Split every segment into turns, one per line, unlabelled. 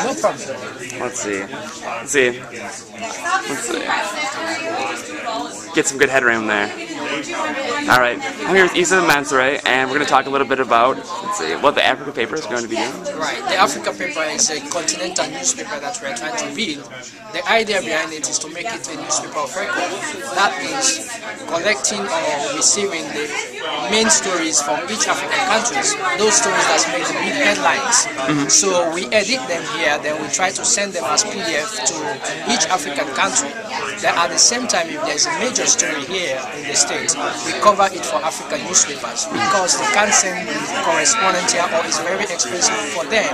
No problem.
Let's see. Get some good headroom there. Alright, I'm here with Issa Mansaray, and we're going to talk a little bit about, what the Africa paper is going to be doing.
Right, the Africa paper is a continental newspaper that we are trying to build. The idea behind it is to make it a newspaper of record. That means collecting or receiving the main stories from each African countries, those stories that make the big headlines. So we edit them here, then we try to send them as PDF to each African country. Then at the same time, if there's a major story here in the States, we cover it for African newspapers because they can't send the correspondent here, or it's very expensive for them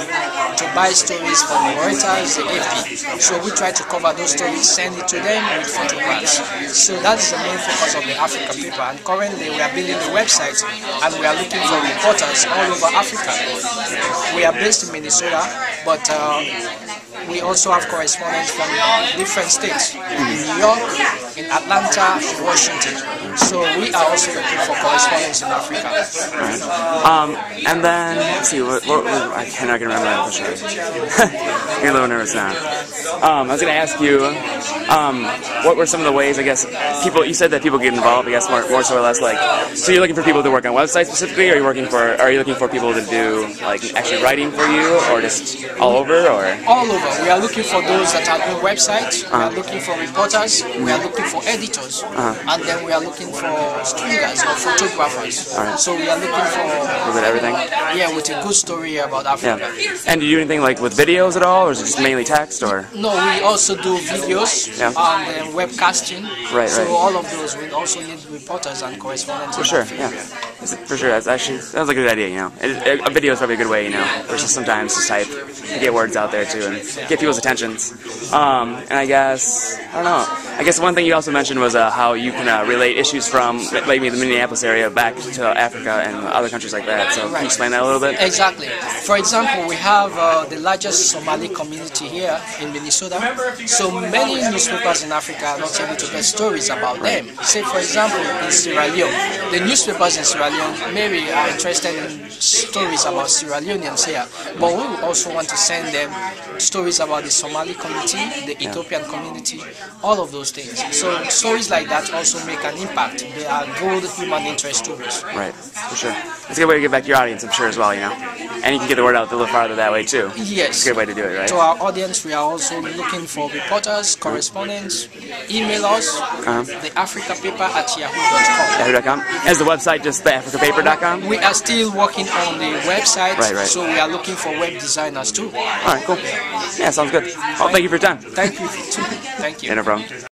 to buy stories from Reuters, the AP. So we try to cover those stories, send it to them with photographs. So that is the main focus of the Africa paper. And currently we are building the website and we are looking for reporters all over Africa. We are based in Minnesota, but we also have correspondents from different states, in New York, in Atlanta, in Washington. So we are also looking for correspondents in Africa.
Right. And then, let's see, I cannot remember that for sure. You're a little nervous now. I was going to ask you, what were some of the ways, I guess, you said that people get involved, I guess, more so or less, like, so you're looking for people to work on websites specifically, or are you looking for people to do, like, actually writing for you, or just all over, or?
All over. We are looking for those that are doing websites, we are looking for reporters, we are looking for editors, and then we are looking for stringers or photographers. So we are looking for
a little bit everything?
Yeah, with a good story about Africa.
Yeah. And do you do anything like with videos at all, or is it just mainly text, or?
No, we also do videos and webcasting.
Right.
So all of those, we also need reporters and correspondents.
For sure, yeah. For sure, that sounds like a good idea, you know. A video is probably a good way, you know, versus sometimes just type to get words out there too and get people's attentions. And I guess, I don't know, I guess one thing you also mentioned was how you can relate issues from maybe the Minneapolis area back to Africa and other countries like that. So can you explain that a little bit?
Exactly. For example, we have the largest Somali community here in Minnesota. So many newspapers in Africa are not able to get stories about them. Say, for example, in Sierra Leone, the newspapers in Sierra Leone maybe are interested in stories about Sierra Leoneans here, but we also want to send them stories about the Somali community, the Ethiopian community, all of those things. So stories like that also make an impact. They are good human interest stories.
Right, for sure. It's a good way to get back to your audience, I'm sure, as well, you know. And you can get the word out a little farther that way, too.
Yes.
It's a good way to do it, right?
To our audience, we are also looking for reporters, correspondents. Email us, the AfricaPaper@yahoo.com.
Yahoo.com. Is the website just the AfricaPaper.com?
We are still working on the website,
right.
So we are looking for web designers, too.
Alright, cool. Yeah, sounds good. Well, thank you for your time.
Thank you, too. Thank you.
Yeah, no problem.